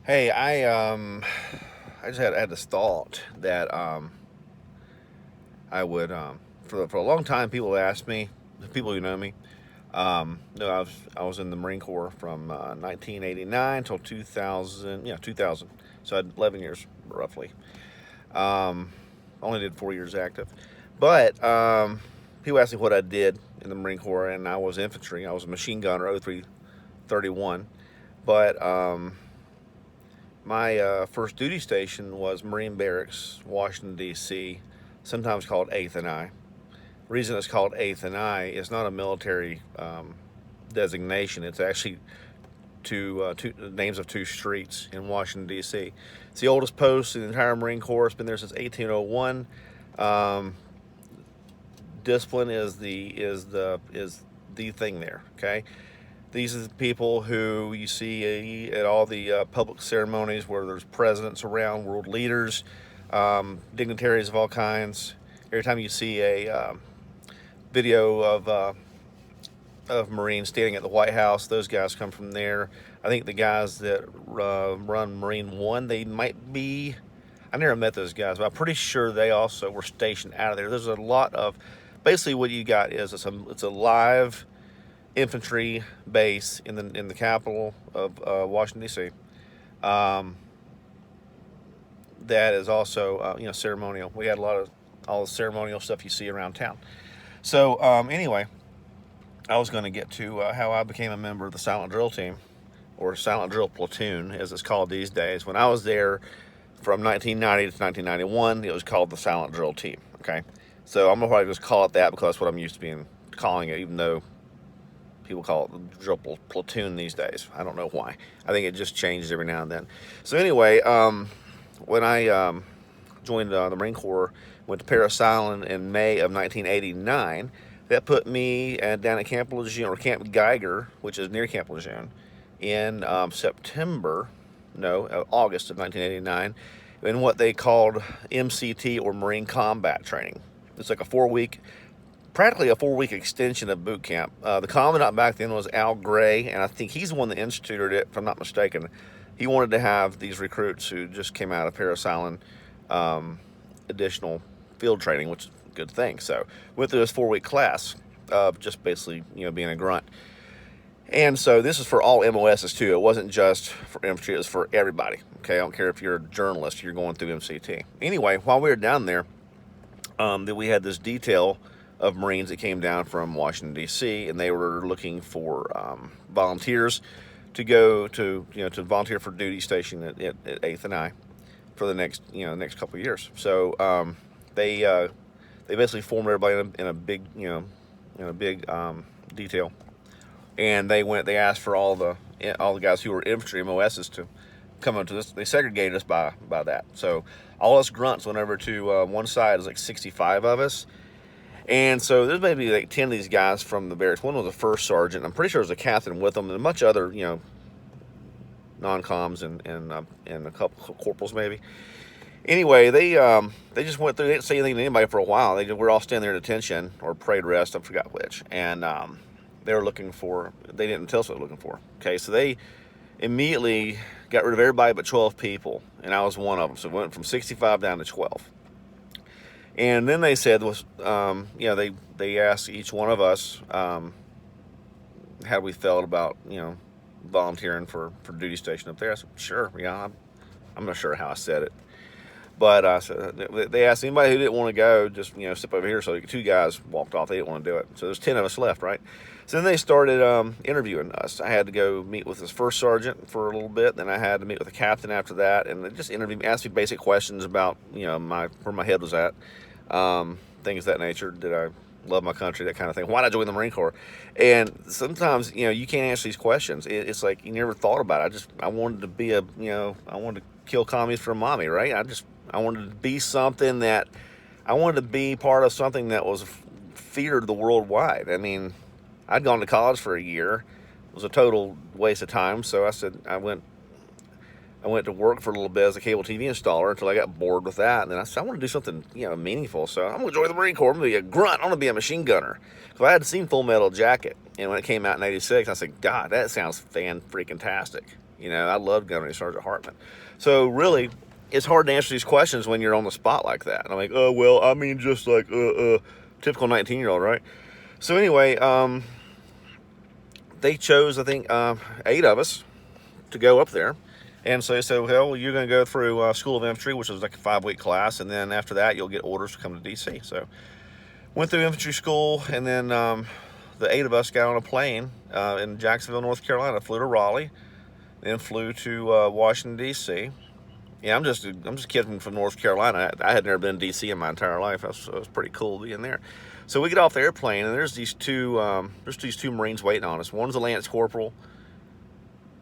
Hey, I just had this thought that I would for a long time people asked me, people who know me, no, I was in the Marine Corps from 1989 till 2000, 2000. So I had 11 years roughly. Um, Only did 4 years active, but people asked me what I did in the Marine Corps, and I was infantry. I was a machine gunner, 0331, but my first duty station was Marine Barracks, Washington, D.C., sometimes called 8th and I. The reason it's called 8th and I is not a military designation. It's actually two names of two streets in Washington, D.C. It's the oldest post in the entire Marine Corps. It's been there since 1801. Um, Discipline is the thing there. Okay, these are the people who you see at all the public ceremonies where there's presidents around, world leaders, dignitaries of all kinds. Every time you see a video of Marines standing at the White House, those guys come from there. I think the guys that run Marine One, they might be. I never met those guys, but I'm pretty sure they also were stationed out of there. There's a lot of, basically, what you got is it's a live infantry base in the capital of Washington D.C. Um, that is also ceremonial. We had a lot of all the ceremonial stuff you see around town. So anyway, I was going to get to how I became a member of the silent drill team, or silent drill platoon as it's called these days. When I was there from 1990 to 1991, it was called the silent drill team. Okay, so I'm gonna probably just call it that because that's what I'm used to being calling it, even though people call it the drill platoon these days. I don't know why. I think it just changes every now and then. So anyway, when I joined the Marine Corps, went to Parris Island in May of 1989. That put me down at Camp Lejeune, or Camp Geiger, which is near Camp Lejeune, in August of 1989, in what they called MCT, or Marine Combat Training. It's like practically a 4 week extension of boot camp. The commandant back then was Al Gray, and I think he's the one that instituted it, if I'm not mistaken. He wanted to have these recruits who just came out of Parris Island additional field training, which is a good thing. So went through this 4 week class of just basically being a grunt. And so this is for all MOSs too. It wasn't just for infantry; it was for everybody. Okay, I don't care if you're a journalist; you're going through MCT. Anyway, while we were down there, that we had this detail of Marines that came down from Washington D.C. and they were looking for volunteers to go to volunteer for duty station at 8th and I for the next couple of years. So they basically formed everybody in a big detail, and they asked for all the guys who were infantry MOSs to come into this. They segregated us by that. So all us grunts went over to one side. It was like 65 of us. And so there's maybe like 10 of these guys from the barracks. One was a first sergeant. I'm pretty sure there was a captain with them, and a bunch of other, non-coms and a couple of corporals maybe. Anyway, they just went through. They didn't say anything to anybody for a while. They were all standing there at attention or parade rest. I forgot which. And they were looking for. They didn't tell us what they were looking for. Okay, so they immediately got rid of everybody but 12 people, and I was one of them. So it went from 65 down to 12. And then they said they asked each one of us how we felt about volunteering for duty station up there. I said sure, I'm not sure how I said it, but they asked anybody who didn't want to go, just step over here. So two guys walked off; they didn't want to do it. So there's 10 of us left, right? So then they started interviewing us. I had to go meet with this first sergeant for a little bit. Then I had to meet with the captain after that, and they just interviewed me, asked me basic questions about where my head was at, things of that nature. Did I love my country, that kind of thing? Why did I join the Marine Corps? And sometimes you can't answer these questions. It's like you never thought about it. I wanted to be I wanted to kill commies for mommy, right? I wanted to be something that I wanted to be part of something that was feared the worldwide. I mean, I'd gone to college for a year. It was a total waste of time. So I said I went to work for a little bit as a cable TV installer until I got bored with that. And then I said, I want to do something, meaningful. So I'm going to join the Marine Corps. I'm going to be a grunt. I want to be a machine gunner. So I had seen Full Metal Jacket. And when it came out in '86, I said, God, that sounds fan-freaking-tastic. You know, I loved Gunnery Sergeant Hartman. So really, it's hard to answer these questions when you're on the spot like that. And I'm like, oh well, I mean, just like typical 19-year-old, right? So anyway, they chose, I think, 8 of us to go up there. And so they said, well, you're going to go through School of Infantry, which was like a 5-week class, and then after that, you'll get orders to come to D.C. So went through infantry school, and then the 8 of us got on a plane in Jacksonville, North Carolina, flew to Raleigh, then flew to Washington, D.C. Yeah, I'm just a kid from North Carolina. I had never been to D.C. in my entire life. So it was pretty cool being there. So we get off the airplane, and there's these two Marines waiting on us. One's a Lance Corporal,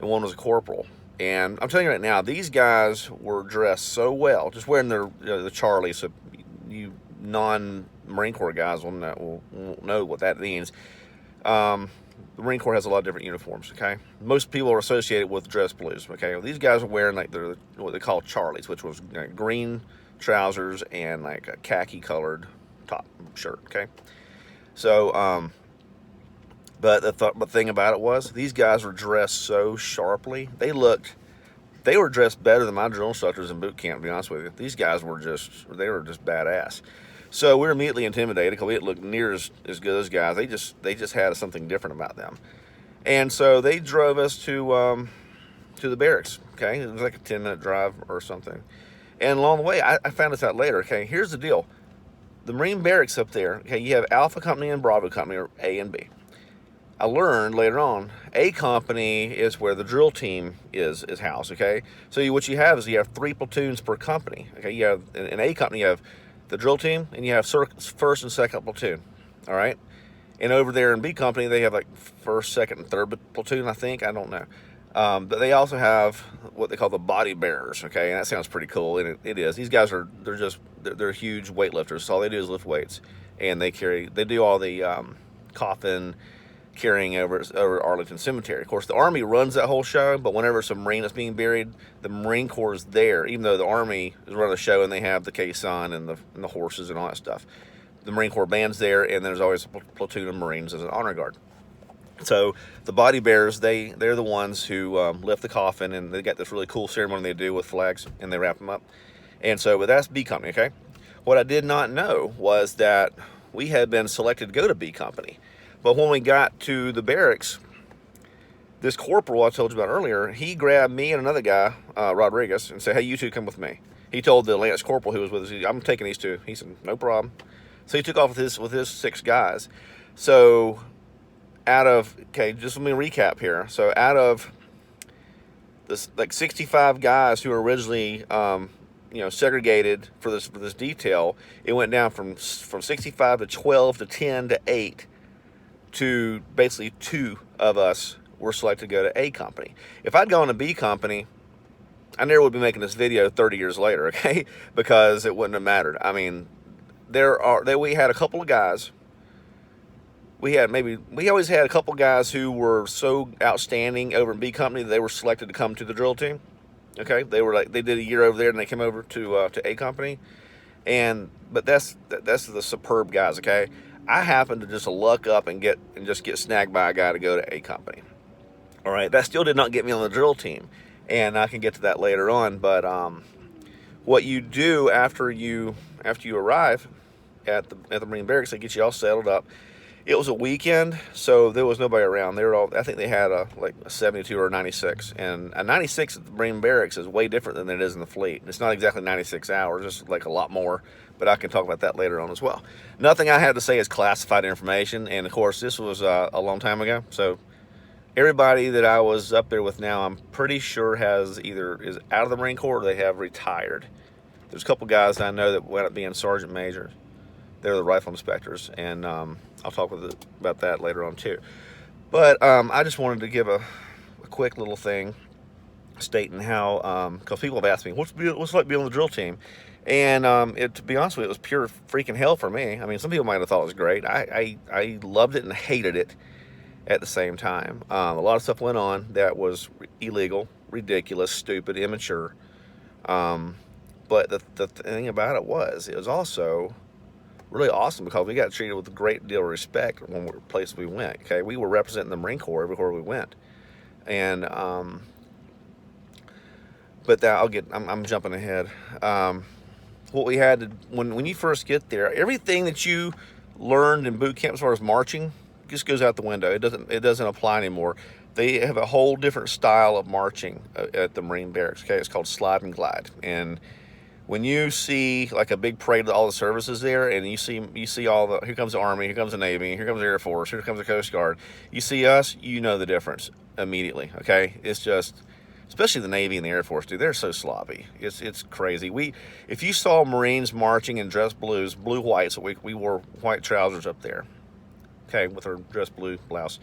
and one was a Corporal. And I'm telling you right now, these guys were dressed so well, just wearing their the Charlie. So you non-Marine Corps guys will know what that means. The Marine Corps has a lot of different uniforms. Okay, most people are associated with dress blues. Okay, well, these guys are wearing like what they call Charlies, which was green trousers and like a khaki-colored top shirt. Okay, so but the thing about it was, these guys were dressed so sharply. They were dressed better than my drill instructors in boot camp, to be honest with you. These guys were just badass. So we were immediately intimidated because we didn't look near as good as guys. They just had something different about them. And so they drove us to the barracks. Okay, it was like a 10-minute drive or something. And along the way, I found this out later. Okay, here's the deal: the Marine barracks up there. Okay, you have Alpha Company and Bravo Company, or A and B. I learned later on, A company is where the drill team is housed. Okay, so what you have is you have 3 platoons per company. Okay, you have in A company, you have the drill team, and you have first and second platoon. All right, and over there in B company, they have like first, second, and third platoon. I think, I don't know, but they also have what they call the body bearers. Okay, and that sounds pretty cool, and it is. These guys they're huge weightlifters. So all they do is lift weights, and they do all the coffin carrying over Arlington Cemetery. Of course, the Army runs that whole show, but whenever some Marine is being buried, the Marine Corps is there, even though the Army is running the show and they have the caisson and the horses and all that stuff. The Marine Corps band's there, and there's always a platoon of Marines as an honor guard. So the body bearers, they're the ones who lift the coffin, and they got this really cool ceremony they do with flags, and they wrap them up. And so, but that's B company, okay? What I did not know was that we had been selected to go to B company. But when we got to the barracks, this corporal I told you about earlier, he grabbed me and another guy, Rodriguez, and said, hey, you two come with me. He told the Lance Corporal who was with us, I'm taking these two. He said, no problem. So he took off with his 6 guys. So just let me recap here. So out of this, like 65 guys who were originally, segregated for this detail, it went down from 65 to 12 to 10 to 8. To basically 2 of us were selected to go to A company. If I'd gone to B company, I never would be making this video 30 years later, okay? Because it wouldn't have mattered. I mean, we had a couple of guys. We always had a couple of guys who were so outstanding over in B company that they were selected to come to the drill team. Okay, they did a year over there and they came over to A company, but that's the superb guys. Okay. I happened to just luck up and get snagged by a guy to go to A company. All right, that still did not get me on the drill team, and I can get to that later on. But what you do after you arrive at the Marine barracks, they get you all settled up. It was a weekend, so there was nobody around. I think they had a 72 or a 96, and a 96 at the Marine barracks is way different than it is in the fleet. It's not exactly 96 hours, just like a lot more, but I can talk about that later on as well. Nothing I had to say is classified information, and of course, this was a long time ago, so everybody that I was up there with now, I'm pretty sure is out of the Marine Corps or they have retired. There's a couple guys I know that wound up being sergeant majors. They're the rifle inspectors, and I'll talk about that later on too. But I just wanted to give a quick little thing stating how, because people have asked me, what's it like being on the drill team? And to be honest with you, it was pure freaking hell for me. I mean, some people might have thought it was great. I loved it and hated it at the same time. A lot of stuff went on that was illegal, ridiculous, stupid, immature. But the thing about it was also really awesome because we got treated with a great deal of respect when places we went. Okay, we were representing the Marine Corps everywhere we went, and But that I'm jumping ahead. What we had to, when you first get there, everything that you learned in boot camp as far as marching just goes out the window. It doesn't apply anymore. They have a whole different style of marching at the Marine Barracks. Okay, it's called slide and glide. And when you see like a big parade of all the services there, and you see all the, here comes the Army, here comes the Navy, here comes the Air Force, here comes the Coast Guard. You see us, you know the difference immediately. Okay, it's just, especially the Navy and the Air Force, dude, they're so sloppy. It's crazy. If you saw Marines marching in dress blues, blue whites, so we wore white trousers up there, okay, with our dress blue blouse.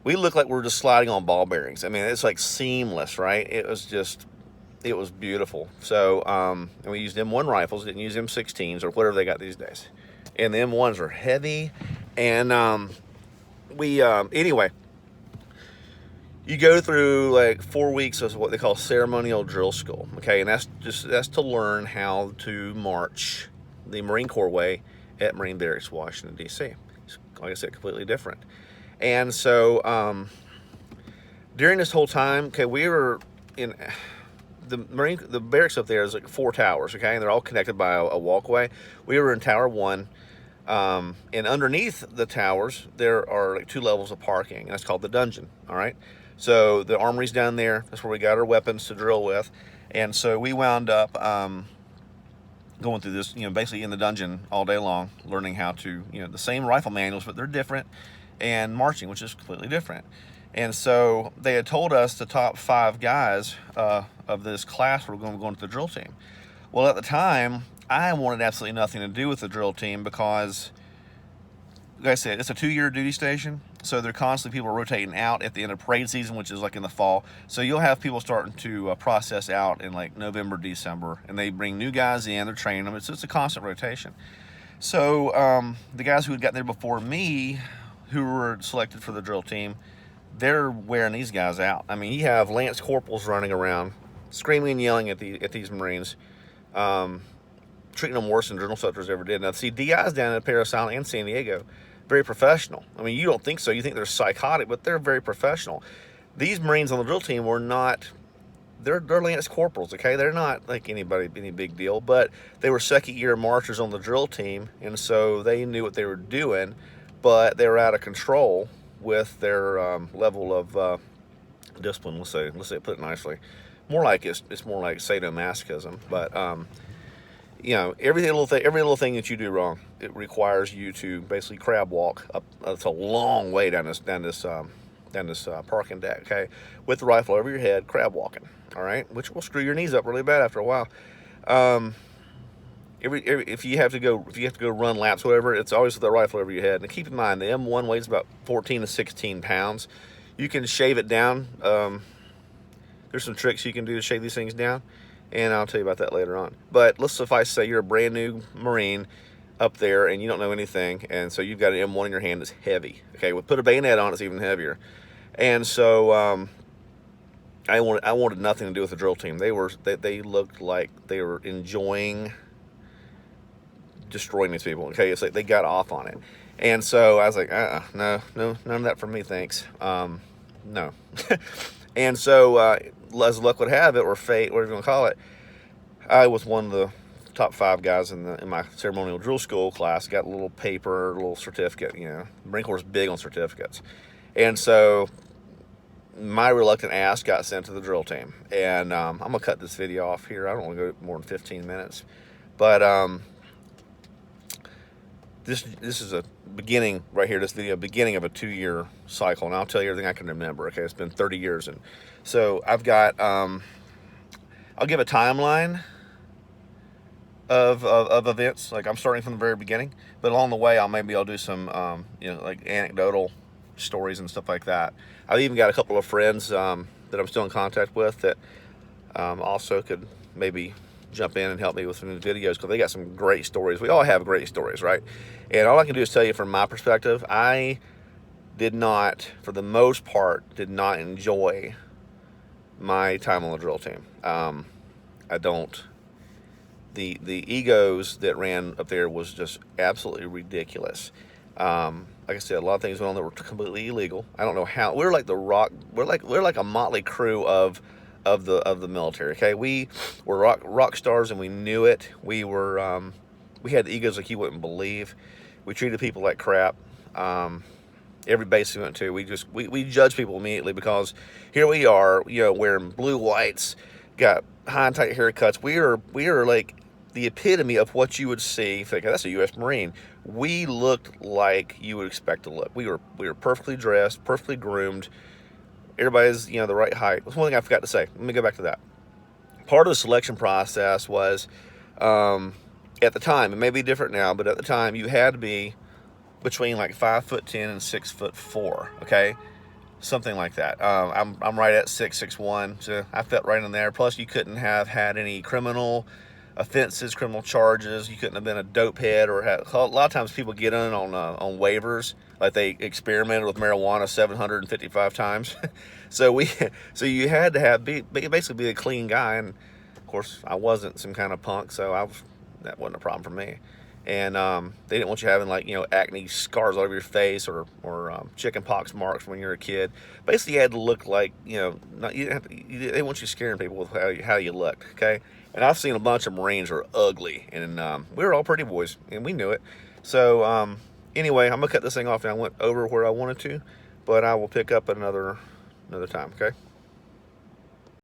We look like we're just sliding on ball bearings. I mean, it's like seamless, right? It was beautiful. So, and we used M1 rifles, didn't use M16s or whatever they got these days. And the M1s are heavy. And anyway, you go through like 4 weeks of what they call ceremonial drill school. Okay, and that's to learn how to march the Marine Corps way at Marine Barracks, Washington, D.C. It's, like I said, completely different. And so during this whole time, okay, we were in the barracks up there is like 4 towers, okay, and they're all connected by a walkway. We were in Tower 1, and underneath the towers there are like 2 levels of parking, and that's called the dungeon. All right, so the armory's down there. That's where we got our weapons to drill with, and so we wound up going through this, basically in the dungeon all day long, learning how to, the same rifle manuals, but they're different, and marching, which is completely different. And so they had told us the top 5 guys of this class were going to go into the drill team. Well, at the time, I wanted absolutely nothing to do with the drill team because, like I said, it's a 2-year duty station. So they're constantly, people are rotating out at the end of parade season, which is like in the fall. So you'll have people starting to process out in like November, December, and they bring new guys in, they're training them. It's a constant rotation. So the guys who had gotten there before me, who were selected for the drill team, they're wearing these guys out. I mean, you have lance corporals running around, screaming and yelling at these Marines, treating them worse than drill instructors ever did. Now, see, DI's down at Paris Island and San Diego, very professional. I mean, you don't think so. You think they're psychotic, but they're very professional. These Marines on the drill team were not, they're lance corporals, okay? They're not like any big deal, but they were second-year marchers on the drill team, and so they knew what they were doing, but they were out of control with their level of discipline. Let's say put it nicely. More like it's more like sadomasochism. But every little thing that you do wrong, it requires you to basically crab walk up. It's a long way down this parking deck, okay, with the rifle over your head, crab walking. All right, which will screw your knees up really bad after a while. If you have to go run laps, whatever, it's always with the rifle over your head. And keep in mind, the M1 weighs about 14 to 16 pounds. You can shave it down. There's some tricks you can do to shave these things down, and I'll tell you about that later on. But let's suffice to say you're a brand new Marine up there, and you don't know anything, and so you've got an M1 in your hand that's heavy. Okay, well, put a bayonet on, it's even heavier. And so I wanted nothing to do with the drill team. They looked like they were enjoying destroying these people. Okay, it's like they got off on it, and so I was like, no, none of that for me, thanks. No. And so as luck would have it, or fate, whatever you want to call it, I was one of the top 5 guys in my ceremonial drill school class. Got a little paper, a little certificate. Marine Corps is big on certificates, and so my reluctant ass got sent to the drill team. And I'm gonna cut this video off here. I don't want to go more than 15 minutes, but This is a beginning right here. This video, beginning of a 2-year cycle, and I'll tell you everything I can remember. Okay, it's been 30 years, and so I've got. I'll give a timeline of events. Like I'm starting from the very beginning, but along the way, I'll do some like anecdotal stories and stuff like that. I've even got a couple of friends that I'm still in contact with that also could maybe jump in and help me with some videos, because they got some great stories. We all have great stories, right? And all I can do is tell you from my perspective, I did not, for the most part, enjoy my time on the drill team. I don't. The egos that ran up there was just absolutely ridiculous. Like I said, a lot of things went on that were completely illegal. I don't know how. We're like a motley crew of of the military. Okay, we were rock stars and we knew it. We had egos like you wouldn't believe. We treated people like crap. Every base we went to, we judged people immediately because here we are, wearing blue whites, got high and tight haircuts. We are like the epitome of what you would see. Think that's a U.S. Marine. We looked like you would expect to look. We were perfectly dressed, perfectly groomed. Everybody's the right height. That's one thing I forgot to say. Let me go back to that. Part of the selection process was, at the time, it may be different now, but at the time you had to be between like 5'10" and 6'4". Okay, something like that. I'm right at 6'1", so I fit right in there. Plus, you couldn't have had any criminal offenses, criminal charges. You couldn't have been a dope head or had. A lot of times people get in on waivers, like they experimented with marijuana 755 times. so so you had to basically be a clean guy, and of course I wasn't some kind of punk, so that wasn't a problem for me. And they didn't want you having like acne scars all over your face or chicken pox marks when you're a kid. Basically, you had to look like not, you didn't have to, you, they didn't want you scaring people with how you looked. Okay, and I've seen a bunch of Marines who are ugly, and we were all pretty boys, and we knew it. So anyway, I'm gonna cut this thing off now. I went over where I wanted to, but I will pick up another time. Okay.